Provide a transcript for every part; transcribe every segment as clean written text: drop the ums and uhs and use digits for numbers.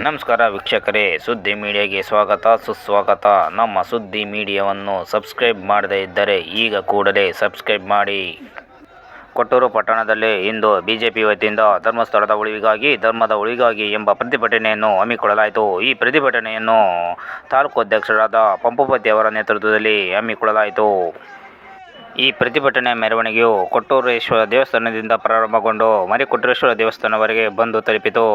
ನಮಸ್ಕಾರ ವೀಕ್ಷಕರೇ, ಸುದ್ದಿ ಮೀಡಿಯಾಗೆ ಸ್ವಾಗತ ಸುಸ್ವಾಗತ. ನಮ್ಮ ಸುದ್ದಿ ಮೀಡಿಯಾವನ್ನು ಸಬ್ಸ್ಕ್ರೈಬ್ ಮಾಡದೇ ಇದ್ದರೆ ಈಗ ಕೂಡಲೇ ಸಬ್ಸ್ಕ್ರೈಬ್ ಮಾಡಿ. ಕೊಟ್ಟೂರು ಪಟ್ಟಣದಲ್ಲಿ ಇಂದು ಬಿಜೆಪಿ ವತಿಯಿಂದ ಧರ್ಮದ ಉಳಿಗಾಗಿ ಎಂಬ ಪ್ರತಿಭಟನೆಯನ್ನು ಹಮ್ಮಿಕೊಳ್ಳಲಾಯಿತು. ಈ ಪ್ರತಿಭಟನೆಯನ್ನು ತಾಲೂಕು ಅಧ್ಯಕ್ಷರಾದ ಪಂಪುಪತಿ ಅವರ ನೇತೃತ್ವದಲ್ಲಿ ಹಮ್ಮಿಕೊಳ್ಳಲಾಯಿತು. ಈ ಪ್ರತಿಭಟನೆ ಮೆರವಣಿಗೆಯು ಕೊಟ್ಟೂರೇಶ್ವರ ದೇವಸ್ಥಾನದಿಂದ ಪ್ರಾರಂಭಗೊಂಡು ಮರಿಕೊಟ್ಟೂರೇಶ್ವರ ದೇವಸ್ಥಾನವರೆಗೆ ಬಂದು ತಲುಪಿತು.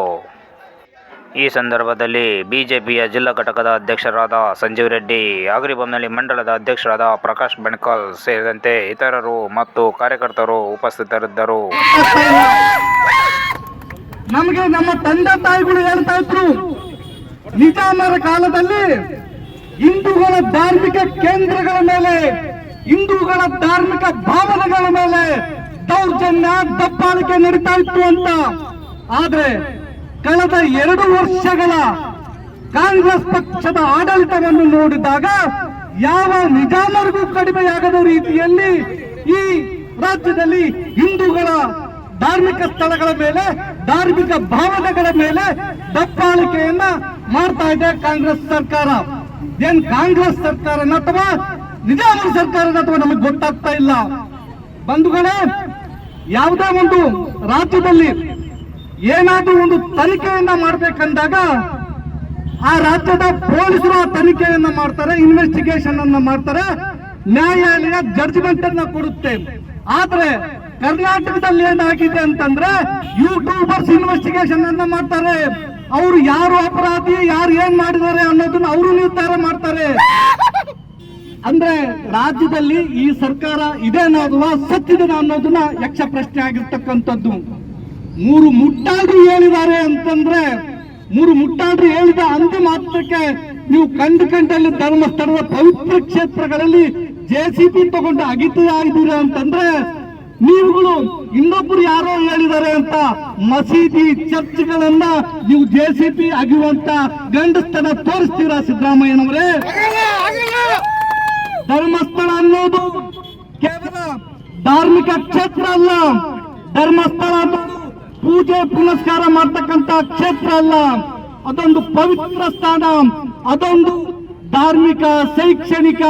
ಈ ಸಂದರ್ಭದಲ್ಲಿ ಬಿಜೆಪಿಯ ಜಿಲ್ಲಾ ಘಟಕದ ಅಧ್ಯಕ್ಷರಾದ ಸಂಜೀವ್ ರೆಡ್ಡಿ, ಆಗರಿಬೊಮ್ಮನಹಳ್ಳಿ ಮಂಡಲದ ಅಧ್ಯಕ್ಷರಾದ ಪ್ರಕಾಶ್ ಬೆಣಕಲ್ ಸೇರಿದಂತೆ ಇತರರು ಮತ್ತು ಕಾರ್ಯಕರ್ತರು ಉಪಸ್ಥಿತರಿದ್ದರು. ನಮಗೆ ನಮ್ಮ ತಂದೆ ತಾಯಿಗಳು ಹೇಳ್ತಾ ಇದ್ರು, ನಿಜಾಮರ ಕಾಲದಲ್ಲಿ ಹಿಂದೂಗಳ ಧಾರ್ಮಿಕ ಕೇಂದ್ರಗಳ ಮೇಲೆ, ಹಿಂದೂಗಳ ಧಾರ್ಮಿಕ ಭಾವನೆಗಳ ಮೇಲೆ ದೌರ್ಜನ್ಯ ದಬ್ಬಾಳಿಕೆ ನಡೀತಾ ಇತ್ತು ಅಂತ. ಆದ್ರೆ ಕಳೆದ 2 ವರ್ಷಗಳ ಕಾಂಗ್ರೆಸ್ ಪಕ್ಷದ ಆಡಳಿತವನ್ನು ನೋಡಿದಾಗ ಯಾವ ನಿಜಾಮರಿಗೂ ಕಡಿಮೆಯಾಗದ ರೀತಿಯಲ್ಲಿ ಈ ರಾಜ್ಯದಲ್ಲಿ ಹಿಂದೂಗಳ ಧಾರ್ಮಿಕ ಸ್ಥಳಗಳ ಮೇಲೆ, ಧಾರ್ಮಿಕ ಭಾವನೆಗಳ ಮೇಲೆ ದಬ್ಬಾಳಿಕೆಯನ್ನ ಮಾಡ್ತಾ ಇದೆ ಕಾಂಗ್ರೆಸ್ ಸರ್ಕಾರ. ಏನ್ ಕಾಂಗ್ರೆಸ್ ಸರ್ಕಾರನ ಅಥವಾ ನಿಜಾಮರ ಸರ್ಕಾರನ ಅಥವಾ ನಮಗೆ ಗೊತ್ತಾಗ್ತಾ ಇಲ್ಲ. ಬಂಧುಗಳೇ, ಯಾವುದೇ ಒಂದು ರಾಜ್ಯದಲ್ಲಿ ಏನಾದ್ರೂ ಒಂದು ತನಿಖೆಯನ್ನ ಮಾಡ್ಬೇಕಂದಾಗ ಆ ರಾಜ್ಯದ ಪೊಲೀಸರು ಆ ತನಿಖೆಯನ್ನ ಮಾಡ್ತಾರೆ, ಇನ್ವೆಸ್ಟಿಗೇಷನ್ ಅನ್ನ ಮಾಡ್ತಾರೆ, ನ್ಯಾಯಾಲಯ ಜಡ್ಜ್ಮೆಂಟ್ ಅನ್ನ ಕೊಡುತ್ತೆ. ಆದ್ರೆ ಕರ್ನಾಟಕದಲ್ಲಿ ಏನಾಗಿದೆ ಅಂತಂದ್ರೆ ಯೂಟ್ಯೂಬರ್ಸ್ ಇನ್ವೆಸ್ಟಿಗೇಷನ್ ಅನ್ನ ಮಾಡ್ತಾರೆ. ಅವರು ಯಾರು ಅಪರಾಧಿ, ಯಾರು ಏನ್ ಮಾಡಿದ್ದಾರೆ ಅನ್ನೋದನ್ನ ಅವರು ನಿರ್ಧಾರ ಮಾಡ್ತಾರೆ. ಅಂದ್ರೆ ರಾಜ್ಯದಲ್ಲಿ ಈ ಸರ್ಕಾರ ಇದೆ ಅನ್ನೋದು ಸತ್ತಿದೆ ಅನ್ನೋದನ್ನ ಯಕ್ಷ ಪ್ರಶ್ನೆ ಆಗಿರ್ತಕ್ಕಂಥದ್ದು. 3 ಮುಟ್ಟಾಳ್ರು ಹೇಳಿದ್ದಾರೆ ಅಂತಂದ್ರೆ 3 ಮುಟ್ಟಾಳ್ರು ಹೇಳಿದ ಅಂತಿಮ ಮಾತ್ರಕ್ಕೆ ನೀವು ಕಂಡಲ್ಲಿ ಧರ್ಮಸ್ಥಳದ ಪವಿತ್ರ ಕ್ಷೇತ್ರಗಳಲ್ಲಿ JCB ತಗೊಂಡು ಅಗಿತಾ ಇದ್ದೀರಾ ಅಂತಂದ್ರೆ, ನೀವುಗಳು ಇನ್ನೊಬ್ರು ಯಾರೋ ಹೇಳಿದ್ದಾರೆ ಅಂತ ಮಸೀದಿ ಚರ್ಚ್ಗಳನ್ನ ನೀವು JCB ಅಗಿಯುವಂತ ಗಂಡಸ್ತನ ತೋರಿಸ್ತೀರಾ ಸಿದ್ದರಾಮಯ್ಯನವರೇ? ಧರ್ಮಸ್ಥಳ ಅನ್ನೋದು ಕೇವಲ ಧಾರ್ಮಿಕ ಕ್ಷೇತ್ರ ಅಲ್ಲ. ಧರ್ಮಸ್ಥಳ ಅನ್ನೋದು ಪೂಜೆ ಪುನಸ್ಕಾರ ಮಾಡ್ತಕ್ಕಂತ ಕ್ಷೇತ್ರ ಅಲ್ಲ. ಅದೊಂದು ಪವಿತ್ರ ಸ್ಥಾನ, ಅದೊಂದು ಧಾರ್ಮಿಕ, ಶೈಕ್ಷಣಿಕ,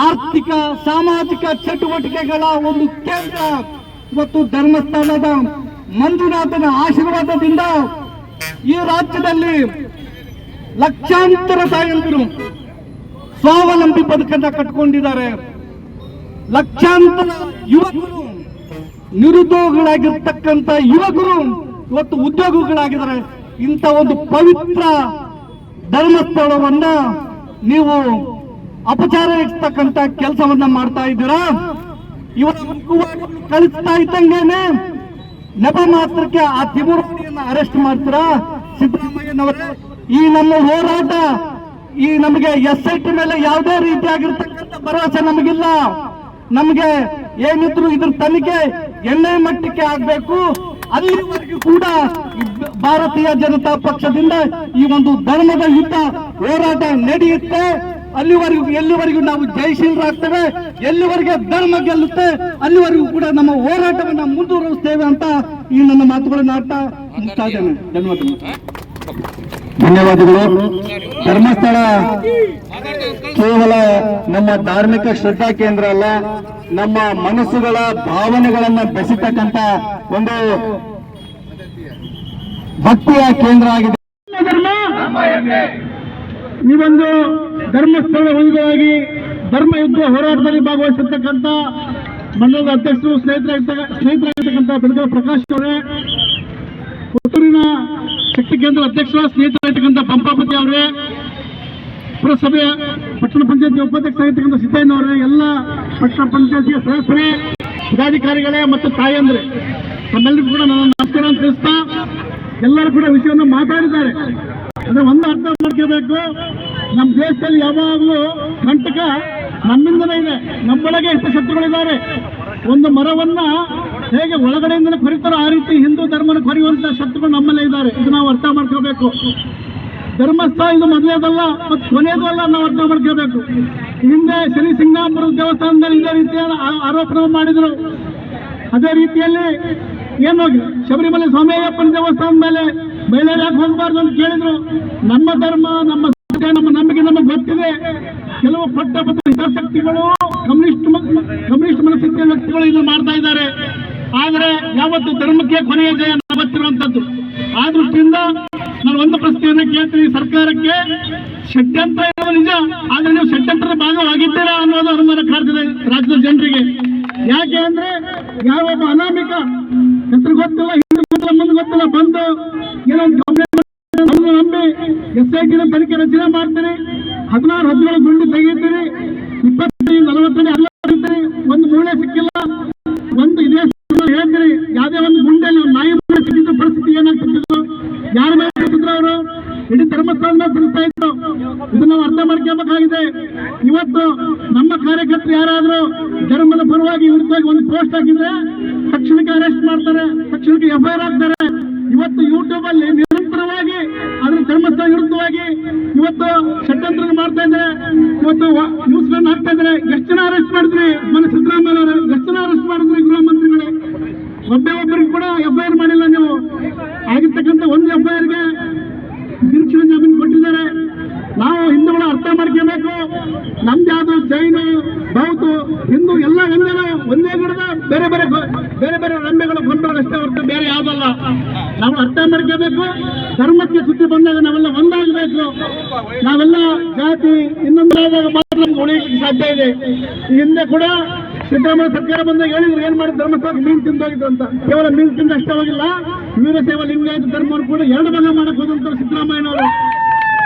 ಆರ್ಥಿಕ, ಸಾಮಾಜಿಕ ಚಟುವಟಿಕೆಗಳ ಒಂದು ಕೇಂದ್ರ. ಇವತ್ತು ಧರ್ಮಸ್ಥಳದ ಮಂಜುನಾಥನ ಆಶೀರ್ವಾದದಿಂದ ಈ ರಾಜ್ಯದಲ್ಲಿ ಲಕ್ಷಾಂತರ ತಾಯಂದಿರು ಸ್ವಾವಲಂಬಿ ಬದುಕನ್ನ ಕಟ್ಕೊಂಡಿದ್ದಾರೆ. ಲಕ್ಷಾಂತರ ಯುವಕರು, ನಿರುದ್ಯೋಗಿಗಳಾಗಿರ್ತಕ್ಕಂಥ ಯುವಕರು ಇವತ್ತು ಉದ್ಯೋಗಿಗಳಾಗಿದ್ದಾರೆ. ಇಂಥ ಒಂದು ಪವಿತ್ರ ಧರ್ಮಸ್ಥಳವನ್ನ ನೀವು ಅಪಚಾರ ಇರ್ತಕ್ಕಂಥ ಕೆಲಸವನ್ನ ಮಾಡ್ತಾ ಇದ್ದೀರಾ. ಇವತ್ತು ಕಳಿಸ್ತಾ ಇದ್ದಂಗೇನೆ ನೆಪ ಮಾತ್ರಕ್ಕೆ ಆ ತಿಮುರಡಿಯನ್ನ ಅರೆಸ್ಟ್ ಮಾಡ್ತೀರಾ ಸಿದ್ದರಾಮಯ್ಯನವರೇ? ಈ ನಮ್ಮ ಹೋರಾಟ, ಈ ನಮಗೆ SIT ಮೇಲೆ ಯಾವುದೇ ರೀತಿಯಾಗಿರ್ತಕ್ಕಂಥ ಭರವಸೆ ನಮಗಿಲ್ಲ. ನಮಗೆ ಏನಿದ್ರು ಇದ್ರ ತನಿಖೆ ಎಣ್ಣೆ ಮಟ್ಟಕ್ಕೆ ಆಗ್ಬೇಕು. ಅಲ್ಲಿವರೆಗೂ ಕೂಡ ಭಾರತೀಯ ಜನತಾ ಪಕ್ಷದಿಂದ ಈ ಒಂದು ಧರ್ಮದ ಯುದ್ಧ ಹೋರಾಟ ನಡೆಯುತ್ತೆ. ಎಲ್ಲಿವರೆಗೂ ನಾವು ಜಯಶೀಲರಾಗ್ತೇವೆ, ಎಲ್ಲಿವರೆಗೆ ಧರ್ಮ ಗೆಲ್ಲುತ್ತೆ, ಅಲ್ಲಿವರೆಗೂ ಕೂಡ ನಮ್ಮ ಹೋರಾಟವನ್ನು ಮುಂದುವರಿಸ್ತೇವೆ ಅಂತ ಈ ನನ್ನ ಮಾತುಗಳನ್ನು ಆಡ್ತಾ ಮುಗ್ತಾ ಇದ್ದೇನೆ. ಧನ್ಯವಾದಗಳು. ಧರ್ಮಸ್ಥಳ ಕೇವಲ ನಮ್ಮ ಧಾರ್ಮಿಕ ಶ್ರದ್ಧಾ ಕೇಂದ್ರ ಅಲ್ಲ, ನಮ್ಮ ಮನಸ್ಸುಗಳ ಭಾವನೆಗಳನ್ನ ಬೆಸೆತಕ್ಕಂತ ಒಂದು ಭಕ್ತಿಯ ಕೇಂದ್ರ ಆಗಿದೆ. ಈ ಒಂದು ಧರ್ಮಸ್ಥಳ ಉಳಿಗಾಗಿ ಧರ್ಮ ಯುದ್ಧ ಹೋರಾಟದಲ್ಲಿ ಭಾಗವಹಿಸಿರ್ತಕ್ಕಂಥ ಮಂಡಲದ ಅಧ್ಯಕ್ಷರು, ಸ್ನೇಹಿತರಾಗಿರ್ತಕ್ಕಂಥ ಬೆಳಗಾವಿ ಪ್ರಕಾಶ್ ಅವರೇ, ಪುತ್ತೂರಿನ ಶಕ್ತಿ ಕೇಂದ್ರ ಅಧ್ಯಕ್ಷರ ಸ್ನೇಹಿತರಾಗಿರ್ತಕ್ಕಂಥ ಪಂಪಾಪತಿ ಅವರೇ, ಪುರಸಭೆ ಪಟ್ಟಣ ಪಂಚಾಯತಿ ಉಪಾಧ್ಯಕ್ಷ ಆಗಿರ್ತಕ್ಕಂಥ ಸಿದ್ದಯ್ಯನವರೇ, ಎಲ್ಲ ಪಟ್ಟಣ ಪಂಚಾಯತಿಯ ಸದಸ್ಯರೇ, ಪದಾಧಿಕಾರಿಗಳೇ ಮತ್ತು ತಾಯಂದ್ರೆ, ತಮ್ಮೆಲ್ಲರಿಗೂ ಕೂಡ ನನ್ನ ನಮಸ್ಕಾರ ಅಂತ ತಿಳಿಸ್ತಾ, ಎಲ್ಲರೂ ಕೂಡ ವಿಷಯವನ್ನು ಮಾತಾಡಿದ್ದಾರೆ. ಅಂದ್ರೆ ಒಂದು ಅರ್ಥ ಮಾಡ್ಕೋಬೇಕು, ನಮ್ಮ ದೇಶದಲ್ಲಿ ಯಾವಾಗಲೂ ಕಂಟಕ ನಮ್ಮಿಂದಲೇ ಇದೆ, ನಮ್ಮೊಳಗೆ ಎಷ್ಟು ಶತ್ರುಗಳಿದ್ದಾರೆ. ಒಂದು ಮರವನ್ನ ಹೇಗೆ ಒಳಗಡೆಯಿಂದಲೇ ಕೊರಿತಾರೋ ಆ ರೀತಿ ಹಿಂದೂ ಧರ್ಮನ ಕೊರಿಯುವಂತ ಶತ್ರುಗಳು ನಮ್ಮಲ್ಲೇ ಇದ್ದಾರೆ. ಇದು ನಾವು ಅರ್ಥ ಮಾಡ್ಕೋಬೇಕು. ಧರ್ಮಸ್ಥಳ ಇದು ಮೊದಲೇದಲ್ಲ ಮತ್ತು ಕೊನೆಯದು ಅಲ್ಲ, ನಾವು ಅರ್ಥ ಮಾಡ್ಕೋಬೇಕು. ಹಿಂದೆ ಶ್ರೀ ಸಿಂಗಾಪುರ ದೇವಸ್ಥಾನದಲ್ಲಿ ಇದೇ ರೀತಿಯ ಆರೋಪಣೆ ಮಾಡಿದ್ರು. ಅದೇ ರೀತಿಯಲ್ಲಿ ಏನು ಶಬರಿಮಲೆ ಸ್ವಾಮಿಯಪ್ಪನ ದೇವಸ್ಥಾನದ ಮೇಲೆ ಮಹಿಳೆಯರು ಯಾಕೆ ಹೋಗಬಾರ್ದು ಅಂತ ಕೇಳಿದ್ರು. ನಮ್ಮ ಧರ್ಮ, ನಮ್ಮ ಸತ್ಯ, ನಮ್ಮ ನಂಬಿಕೆ ನಮಗೆ ಗೊತ್ತಿದೆ. ಕೆಲವು ಪಟ್ಟಭದ್ರ ಹಿತಾಸಕ್ತಿಗಳು, ಕಮ್ಯುನಿಸ್ಟ್ ಮನಸ್ಥಿತಿಯ ವ್ಯಕ್ತಿಗಳು ಇದನ್ನು ಮಾಡ್ತಾ ಇದ್ದಾರೆ. ಆದರೆ ಯಾವತ್ತು ಧರ್ಮಕ್ಕೆ ಕೊನೆಯ ಜಯ ಗೊತ್ತಿರುವಂತದ್ದು. ಆ ದೃಷ್ಟಿಯಿಂದ ನಾನು ಒಂದು ಪ್ರಶ್ನೆಯನ್ನು ಕೇಳ್ತೀನಿ ಸರ್ಕಾರಕ್ಕೆ. ಷಡ್ಯಂತ್ರ ಇರೋದು ನಿಜ, ಆದ್ರೆ ನೀವು ಷಡ್ಯಂತ್ರದ ಭಾಗವಾಗಿದ್ದೀರಾ ಅನ್ನೋದು ಅನುಮಾನ ಕಾಡ್ತಿದೆ ರಾಜ್ಯದ ಜನರಿಗೆ. ಯಾಕೆ ಅಂದ್ರೆ ಯಾವೊಬ್ಬ ಅನಾಮಿಕ, ಹೆಸರು ಗೊತ್ತಿಲ್ಲ, ಹಿಂದೆ ಗೊತ್ತಿಲ್ಲ, ಮುಂದೆ ಗೊತ್ತಿಲ್ಲ, ಬಂದು ಏನೊಂದು ನಂಬಿ SIT ತನಿಖೆ ರಚನೆ ಮಾಡ್ತೀರಿ, 16-17 ಗುಂಡಿ ತೆಗೀತೀರಿ, 20-40 ಅಡ್ಡಿರ್ತೀರಿ, ಒಂದು ಮೂಳೆ ಸಿಕ್ಕಿಲ್ಲ, ಒಂದು ಇದೇ ಹೇಳ್ತೀರಿ. ಯಾವುದೇ ಒಂದು ಗುಂಡೆಯಲ್ಲಿ ನಾಯಿ ಮೂಳೆ ಸಿಕ್ಕಿದ ಪರಿಸ್ಥಿತಿ ಏನಾಗ್ತಿದ್ದು, ಯಾರ ಮೇಲೆ ಸಿಕ್ಕಿದ್ರು ಅವರು ಇಡೀ ಧರ್ಮಸ್ಥಳದ ಮೇಲೆ ತಿಳಿಸ್ತಾ ಇದ್ರು. ಇದನ್ನ ನಾವು ಅರ್ಥ ಮಾಡ್ಕೋಬೇಕಾಗಿದೆ. ಇವತ್ತು ನಮ್ಮ ಕಾರ್ಯಕರ್ತರು ಯಾರಾದ್ರೂ ಧರ್ಮದ ಪರವಾಗಿ ವಿರುದ್ಧವಾಗಿ ಒಂದು ಪೋಸ್ಟ್ ಹಾಕಿದ್ರೆ ತಕ್ಷಣಕ್ಕೆ ಅರೆಸ್ಟ್ ಮಾಡ್ತಾರೆ, ತಕ್ಷಣಕ್ಕೆ FIR ಆಗ್ತಾರೆ. ಇವತ್ತು ಯೂಟ್ಯೂಬ್ ಅಲ್ಲಿ ನಿರಂತರವಾಗಿ ಅದ್ರ ಧರ್ಮಸ್ಥಳ ವಿರುದ್ಧವಾಗಿ ಇವತ್ತು ಷಡ್ಯಂತ್ರ ಮಾಡ್ತಾ ಇದ್ದಾರೆ. ಇವತ್ತು ನ್ಯೂಸ್ ಗಳನ್ನು ಹಾಕ್ತಾ ಇದ್ದಾರೆ. ಎಷ್ಟು ಜನ ಅರೆಸ್ಟ್ ಮಾಡಿದ್ರಿ ಮೊನ್ನೆ ಸಿದ್ದರಾಮಯ್ಯ ಅವರು? ಎಷ್ಟು ಜನ ಅರೆಸ್ಟ್ ಮಾಡಿದ್ರಿ ಗೃಹ ಮಂತ್ರಿಗಳೇ? ಒಬ್ಬರಿಗೆ ಕೂಡ FIR ಮಾಡಿಲ್ಲ ನೀವು. ಆಗಿರ್ತಕ್ಕಂಥ ಒಂದು FIRಗೆ ನಿರೀಕ್ಷಣೆ ಜಾಮೀನು ಕೊಟ್ಟಿದ್ದಾರೆ. ನಾವು ಹಿಂದೂಗಳ ಅರ್ಥ ಮಾಡ್ಕೋಬೇಕು. ನಮ್ದು ಯಾವುದು ಜೈನ, ಬೌದ್ಧ, ಹಿಂದೂ ಎಲ್ಲ ಒಂದೇ ಗಿಡದ ಬೇರೆ ಬೇರೆ ರಂಬೆಗಳು, ಗೊಂಬೆಗಳು ಅಷ್ಟೇ ಹೊರತು ಬೇರೆ ಯಾವುದಲ್ಲ. ನಾವು ಅರ್ಥ ಮಾಡ್ಕೋಬೇಕು. ಧರ್ಮಕ್ಕೆ ಸುದ್ದಿ ಬಂದಾಗ ನಾವೆಲ್ಲ ಒಂದಾಗಬೇಕು. ನಾವೆಲ್ಲ ಜಾತಿ ಇನ್ನೊಂದಾದಾಗ ಮಾತ್ರ ನಮ್ಗೆ ಉಳಿಯಲಿಕ್ಕೆ ಸಾಧ್ಯ ಇದೆ. ಈ ಹಿಂದೆ ಕೂಡ ಸಿದ್ದರಾಮಯ್ಯ ಸರ್ಕಾರ ಬಂದಾಗ ಹೇಳಿದ್ರು ಏನ್ ಮಾಡಿ ಧರ್ಮಸ್ಥಳಕ್ಕೆ ಮೀನು ತಿಂದೋಗಿದ್ರು ಅಂತ. ಕೇವಲ ಮೀನು ತಿಂದ ಅಷ್ಟೇ ಹೋಗಿಲ್ಲ, ವೀರಶೈವ ಲಿಂಗಾಯತ ಧರ್ಮವನ್ನು ಕೂಡ 2 ಭಾಗ ಮಾಡಕ್ ಹೋದಂತ ಸಿದ್ದರಾಮಯ್ಯನವರು.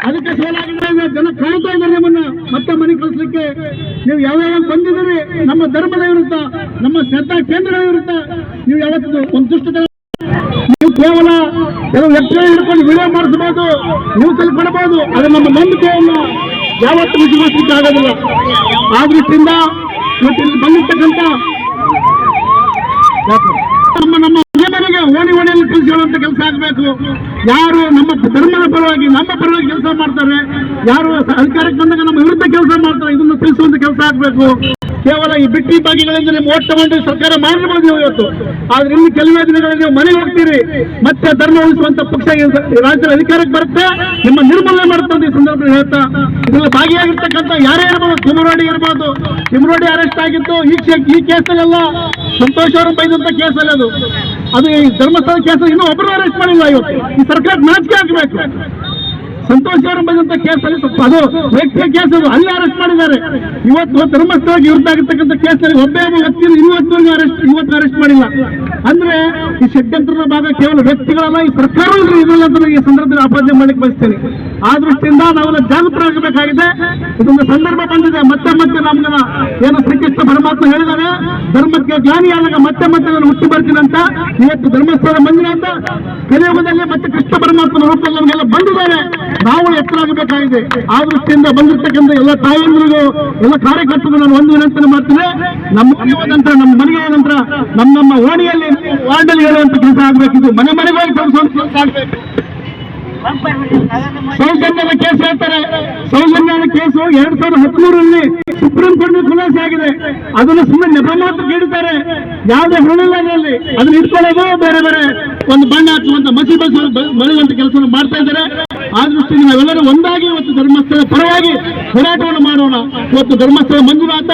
ಅದಕ್ಕೆ ಸೋಲಾಗಿದ್ರೆ ಜನ ಕಾಯ್ತಾ ಇದ್ದಾರೆ ನಿಮ್ಮನ್ನ ಮತ್ತೆ ಮನೆ ಕಳಿಸ್ಲಿಕ್ಕೆ. ನೀವು ಯಾವ್ಯಾವ ಬಂದಿದ್ದೀರಿ ನಮ್ಮ ಧರ್ಮದ ವಿರುದ್ಧ, ನಮ್ಮ ಶ್ರದ್ಧಾ ಕೇಂದ್ರಗಳ ವಿರುದ್ಧ ನೀವು ಯಾವತ್ತು ಒಂದು ದುಷ್ಟತನ. ನೀವು ಕೇವಲ ಕೆಲವು ವ್ಯಕ್ತಿಗಳು ಹಿಡ್ಕೊಂಡು ವಿಡಿಯೋ ಮಾಡಿಸಬಹುದು, ನ್ಯೂಸ್ ಅಲ್ಲಿ ಕೊಡಬಹುದು, ಅದು ನಮ್ಮ ನಂಬಿಕೆಯನ್ನು ಯಾವತ್ತು ವಿಶ್ವಾಸಕ್ಕೆ ಆಗೋದಿಲ್ಲ. ಆ ದೃಷ್ಟಿಯಿಂದ ಇವತ್ತು ಇಲ್ಲಿ ಬಂದಿರ್ತಕ್ಕಂಥ ನಮ್ಮ ಮನೆಗೆ ಓಣಿಯಲ್ಲಿ ತಿಳಿಸುವಂತ ಕೆಲಸ ಆಗಬೇಕು. ಯಾರು ನಮ್ಮ ಧರ್ಮದ ಪರವಾಗಿ, ನಮ್ಮ ಪರವಾಗಿ ಕೆಲಸ ಮಾಡ್ತಾರೆ, ಯಾರು ಅಧಿಕಾರಕ್ಕೆ ಬಂದಾಗ ನಮ್ಮ ವಿರುದ್ಧ ಕೆಲಸ ಮಾಡ್ತಾರೆ, ಇದನ್ನು ತಿಳಿಸುವಂತ ಕೆಲಸ ಆಗಬೇಕು. ಕೇವಲ ಈ ಬಿಟ್ಟಿ ಬಾಗಿಗಳಿಂದ ನಿಮ್ಮ ಓಟ್ ತಗೊಂಡು ಸರ್ಕಾರ ಮಾಡಿರ್ಬೋದು ನೀವು ಇವತ್ತು. ಆದ್ರೆ ಇನ್ನು ಕೆಲವೇ ದಿನಗಳಲ್ಲಿ ನೀವು ಮನೆಗೆ ಹೋಗ್ತೀರಿ, ಮತ್ತೆ ಧರ್ಮ ಉಳಿಸುವಂತ ಪಕ್ಷ ರಾಜ್ಯದ ಅಧಿಕಾರಕ್ಕೆ ಬರುತ್ತೆ, ನಿಮ್ಮ ನಿರ್ಮೂಲನೆ ಮಾಡುತ್ತೆ. ಈ ಸಂದರ್ಭದಲ್ಲಿ ಹೇಳ್ತಾ ಇದರಲ್ಲಿ ಭಾಗಿಯಾಗಿರ್ತಕ್ಕಂಥ ಯಾರೇ ಇರ್ಬೋದು, ತಿಮರೋಡಿ ಇರ್ಬೋದು, ತಿಮರೋಡಿ ಅರೆಸ್ಟ್ ಆಗಿತ್ತು. ಈ ಕೇಸಲ್ಲೆಲ್ಲ ಸಂತೋಷ್ ಅವರು ಬೈದಂತ ಕೇಸಲ್ಲಿ ಅದು ಈ ಧರ್ಮಸ್ಥಳ ಕೇಸಲ್ಲಿ ಇನ್ನೂ ಒಬ್ಬರು ಅರೆಸ್ಟ್ ಮಾಡಿಲ್ಲ. ಇವತ್ತು ಈ ಸರ್ಕಾರ ನಾಚಿಕೆ ಹಾಕಬೇಕು. ಸಂತೋಷ್ ಅವರು ಬಂದಂತ ಕೇಸಲ್ಲಿ ಅದು ವ್ಯಕ್ತಿಯ ಕೇಸ್, ಅದು ಅಲ್ಲಿ ಅರೆಸ್ಟ್ ಮಾಡಿದ್ದಾರೆ. ಇವತ್ತು ಧರ್ಮಸ್ಥಳಕ್ಕೆ ವಿರುದ್ಧ ಆಗಿರ್ತಕ್ಕಂಥ ಕೇಸಲ್ಲಿ ಒಬ್ಬೇ ವ್ಯಕ್ತಿಯನ್ನು ಇವತ್ತು ಅರೆಸ್ಟ್ ಮಾಡಿಲ್ಲ. ಅಂದ್ರೆ ಈ ಷಡ್ಯಂತ್ರದ ಭಾಗ ಕೇವಲ ವ್ಯಕ್ತಿಗಳಲ್ಲ, ಈ ಸರ್ಕಾರಗಳು ಇದಲ್ಲ ಅಂತ ಈ ಸಂದರ್ಭದಲ್ಲಿ ಆಪಾದನೆ ಮಾಡಲಿಕ್ಕೆ ಬಯಸ್ತೇನೆ. ಆ ದೃಷ್ಟಿಯಿಂದ ನಾವೆಲ್ಲ ಜಾಗೃತರಾಗಬೇಕಾಗಿದೆ. ಇದೊಂದು ಸಂದರ್ಭ ಬಂದಿದೆ. ಮತ್ತೆ ನಮ್ಗೆ ಏನು ಶ್ರೀಕೃಷ್ಣ ಪರಮಾತ್ಮ ಹೇಳಿದಾಗ ಧರ್ಮಕ್ಕೆ ಜ್ಞಾನಿಯಾದಾಗ ಮತ್ತೆ ನಾನು ಹುಟ್ಟಿ ಬರ್ತೀನಿ ಅಂತ. ಇವತ್ತು ಧರ್ಮಸ್ಥಳ ಮಂಜುನಾಥ ಕಲಿಯುಗದಲ್ಲಿ ಮತ್ತೆ ಕೃಷ್ಣ ಪರಮಾತ್ಮನ ರೂಪದಲ್ಲಿ ನಮಗೆಲ್ಲ ಬಂದಿದ್ದಾರೆ. ನಾವು ಎತ್ತರಾಗಬೇಕಾಗಿದೆ. ಆ ದೃಷ್ಟಿಯಿಂದ ಬಂದಿರ್ತಕ್ಕಂಥ ಎಲ್ಲ ತಾಯಂದ್ರಿಗೂ, ಎಲ್ಲ ಕಾರ್ಯಕರ್ತರಿಗೂ ನಾನು ಒಂದು ವಿನಂತಿ ಮಾಡ್ತೀನಿ. ನಮ್ಮ ನಂತರ ನಮ್ಮ ಮನೆಗೆ ನಂತರ ನಮ್ಮ ಓಣಿಯಲ್ಲಿ ವಾರ್ಡಲ್ಲಿ ಹೇಳುವಂತ ಕೆಲಸ ಆಗ್ಬೇಕಿದ್ದು. ಮನೆಗೆ ಹೋಗಿ ತರಿಸುವಂತ ಕೆಲಸ ಆಗ್ಬೇಕು. ಸೌಜನ್ಯದ ಕೇಸ್ ಹೇಳ್ತಾರೆ. ಸೌಜನ್ಯದ ಕೇಸು 2013ರಲ್ಲಿ ಸುಪ್ರೀಂ ಕೋರ್ಟ್ ಖುಲಾಸೆ ಆಗಿದೆ. ಅದನ್ನು ಸುಮ್ಮನೆ ನೆಪ ಮಾತು ಕೇಳಿದ್ದಾರೆ. ಯಾವುದೇ ಹುಳಿಲ್ಲ ಅದರಲ್ಲಿ. ಅದನ್ನ ಇಟ್ಕೊಳ್ಳೋದು ಬೇರೆ ಒಂದು ಬಣ್ಣ ಹಾಕುವಂತ ಮಸಿ ಬಳಿಯುವಂತ ಕೆಲಸವನ್ನು ಮಾಡ್ತಾ ಇದ್ದಾರೆ. ಆ ದೃಷ್ಟಿಯಿಂದ ನಾವೆಲ್ಲರೂ ಒಂದಾಗಿ ಇವತ್ತು ಧರ್ಮಸ್ಥಳ ಪರವಾಗಿ ಹೋರಾಟವನ್ನು ಮಾಡೋಣ. ಇವತ್ತು ಧರ್ಮಸ್ಥಳ ಮಂಜುನಾಥ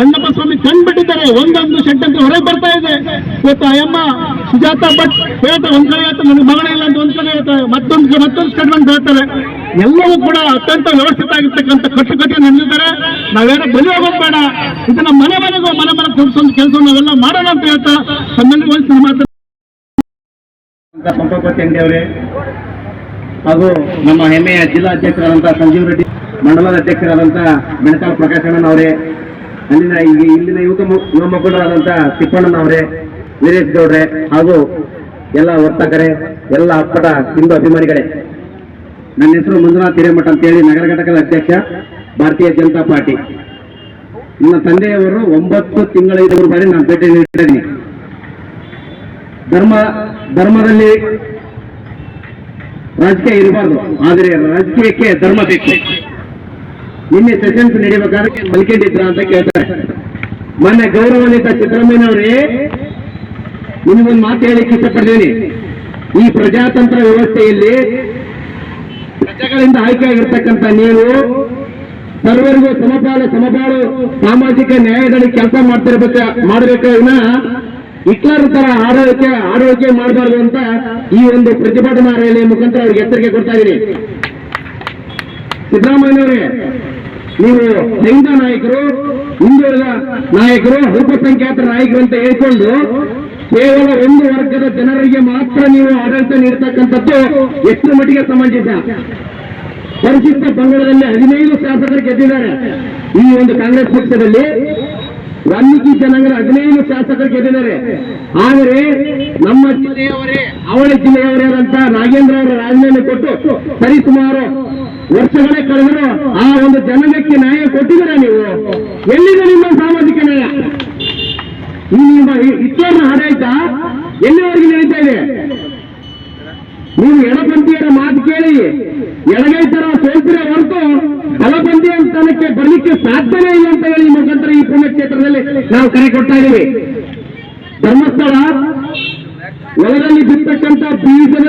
ಅಣ್ಣಪ್ಪ ಸ್ವಾಮಿ ಕಂಡುಬಿಟ್ಟಿದ್ದಾರೆ. ಒಂದೊಂದು ಷಡ್ಯಂತ್ರ ಹೊರಗೆ ಬರ್ತಾ ಇದೆ. ಇವತ್ತು ಅಯ್ಯಮ್ಮ ಸುಜಾತ ಭಟ್ ಹೇಳ್ತಾ ಒಂದ್ ಕಡೆ ಹೇಳ್ತಾ ನನಗೆ ಮಗಳೇ ಇಲ್ಲ ಅಂತ ಒಂದ್ ಕಡೆ ಹೇಳ್ತಾರೆ, ಮತ್ತೊಂದು ಸ್ಟೇಟ್ಮೆಂಟ್ ಹೇಳ್ತಾರೆ. ಎಲ್ಲವೂ ಕೂಡ ಅತ್ಯಂತ ವ್ಯವಸ್ಥಿತ ಆಗಿರ್ತಕ್ಕಂಥ ಕಟ್ಟುಕಟ್ಟೆ ನಡೆದಿದ್ದಾರೆ. ನಾವೇನೋ ಬಲಿ ಹೋಗೋದು ಬೇಡ. ಇದನ್ನ ಮನೆಗೂ ಮನೆ ತೋರಿಸುವಂತ ಕೆಲಸ ನಾವೆಲ್ಲ ಮಾಡೋಣ ಅಂತ ಹೇಳ್ತಾ ತಮ್ಮೆಲ್ಲರಿಗೂ ವಹಿಸಿ ಮಾತ್ರ ಪಂಪಪತಿ ಅಂಗಡಿ ಅವರೇ ಹಾಗೂ ನಮ್ಮ ಹೆಮ್ಮೆಯ ಜಿಲ್ಲಾ ಅಧ್ಯಕ್ಷರಾದಂತಹ ಸಂಜೀವ್ ರೆಡ್ಡಿ, ಮಂಡಲದ ಅಧ್ಯಕ್ಷರಾದಂತಹ ಬೆಣಕಾಲ್ ಪ್ರಕಾಶಣ್ಣನ್ ಅವರೇ, ಇಲ್ಲಿನ ಯುವ ಮುಖಂಡರಾದಂತಹ ತಿಪ್ಪಣ್ಣನವರೇ, ವೀರೇಶ್ ಗೌಡ್ರೆ ಹಾಗೂ ಎಲ್ಲ ವರ್ತಕರೇ, ಎಲ್ಲ ಅಪ್ಪಟ ಹಿಂದೂ ಅಭಿಮಾನಿಗಳೇ, ನನ್ನ ಹೆಸರು ಮಂಜುನಾಥ್ ಹಿರೇಮಠ ಅಂತೇಳಿ, ನಗರ ಘಟಕದ ಅಧ್ಯಕ್ಷ, ಭಾರತೀಯ ಜನತಾ ಪಾರ್ಟಿ. ನನ್ನ ತಂದೆಯವರು 9 ತಿಂಗಳ ಬಾರಿ ನಾನು ಭೇಟಿ ನೀಡಿದ್ದೀನಿ. ಧರ್ಮದಲ್ಲಿ ರಾಜಕೀಯ ಇರಬಾರ್ದು, ಆದರೆ ರಾಜಕೀಯಕ್ಕೆ ಧರ್ಮ ಬೇಕು. ನಿನ್ನೆ ಸೆಷನ್ಸ್ ನಡೀಬೇಕಾದ್ರೆ ಮಲ್ಕೊಂಡಿದ್ರ ಅಂತ ಕೇಳ್ತಾರೆ. ಮೊನ್ನೆ ಗೌರವಾನ್ವಿತ ಸಿದ್ದರಾಮಯ್ಯನವರೇ, ನಿಮಗೊಂದು ಮಾತು ಹೇಳಿಕ್ಕೆ ಇಷ್ಟಪಡ್ತೀನಿ. ಈ ಪ್ರಜಾತಂತ್ರ ವ್ಯವಸ್ಥೆಯಲ್ಲಿ ಪ್ರಜೆಗಳಿಂದ ಆಯ್ಕೆಯಾಗಿರ್ತಕ್ಕಂಥ ನೀವು ಸರ್ವರಿಗೂ ಸಮಪಾಲು ಸಾಮಾಜಿಕ ನ್ಯಾಯದಲ್ಲಿ ಕೆಲಸ ಮಾಡಬೇಕು ವಿನಃ ಹಿಟ್ಲರ್ ತರ ಆಡಳಿಕೆ ಮಾಡಬಾರ್ದು ಅಂತ ಈ ಒಂದು ಪ್ರತಿಭಟನಾ ರ್ಯಾಲಿಯ ಮುಖಾಂತರ ಅವ್ರಿಗೆ ಎಚ್ಚರಿಕೆ ಕೊಡ್ತಾ ಇದ್ದೀನಿ. ಸಿದ್ದರಾಮಯ್ಯನವರೇ, ನೀವು ಸೈನಿಕ ನಾಯಕರು, ಹಿಂದುಳಿದ ನಾಯಕರು, ಅಲ್ಪಸಂಖ್ಯಾತ ನಾಯಕರು ಅಂತ ಹೇಳ್ಕೊಂಡು ಕೇವಲ ಒಂದು ವರ್ಗದ ಜನರಿಗೆ ಮಾತ್ರ ನೀವು ಆಡಳಿತ ನೀಡತಕ್ಕಂಥದ್ದು ಎಷ್ಟು ಮಟ್ಟಿಗೆ ಸಮಂಜಸ? ಪರಿಶಿಷ್ಟ ಪಂಗಡದಲ್ಲಿ 15 ಶಾಸಕರು ಗೆದ್ದಿದ್ದಾರೆ. ಈ ಒಂದು ಕಾಂಗ್ರೆಸ್ ಪಕ್ಷದಲ್ಲಿ ವಾಲ್ಮೀಕಿ ಜನಾಂಗದ 15 ಶಾಸಕರು ಗೆದ್ದಿದ್ದಾರೆ. ಆದರೆ ನಮ್ಮ ಜಿಲ್ಲೆಯವರೇ, ಅವಳಿ ಜಿಲ್ಲೆಯವರೇ ಆದಂತ ನಾಗೇಂದ್ರ ಅವರ ರಾಜೀನಾಮೆ ಕೊಟ್ಟು ಸರಿಸುಮಾರು ವರ್ಷಗಳೇ ಕಳೆದರೂ ಆ ಒಂದು ಜನಾಂಗಕ್ಕೆ ನ್ಯಾಯ ಕೊಟ್ಟಿದ್ದೀರಾ ನೀವು? ಎಲ್ಲಿದೆ ನಿಮ್ಮ ಸಾಮಾಜಿಕ ನ್ಯಾಯ? ಈ ನಿಮ್ಮ ಹಿಟ್ಲರ್ನ ಆಡಳಿತ ಎಲ್ಲಿವರೆಗೆ ನಡೀತಾ ಇದೆ? ನೀವು ಎಡಪಂಥೀಯರ ಮಾತು ಕೇಳಿ ಎಡಗೈ ತರ ಸೋಲ್ತಿರೋ ಹೊರತು ಬಲಪಂಥೀಯ ಸ್ಥಾನಕ್ಕೆ ಬರಲಿಕ್ಕೆ ಸಾಧ್ಯನೇ ಇಲ್ಲ ಅಂತ ಹೇಳಿ ಮುಖಾಂತರ ಈ ಪುಣ್ಯಕ್ಷೇತ್ರದಲ್ಲಿ ನಾವು ಕರೆ ಕೊಡ್ತಾ ಇದ್ದೀವಿ. ಧರ್ಮಸ್ಥಳ ಹೊಲದಲ್ಲಿ ಬಿತ್ತಕ್ಕಂಥ ಬೀಜದ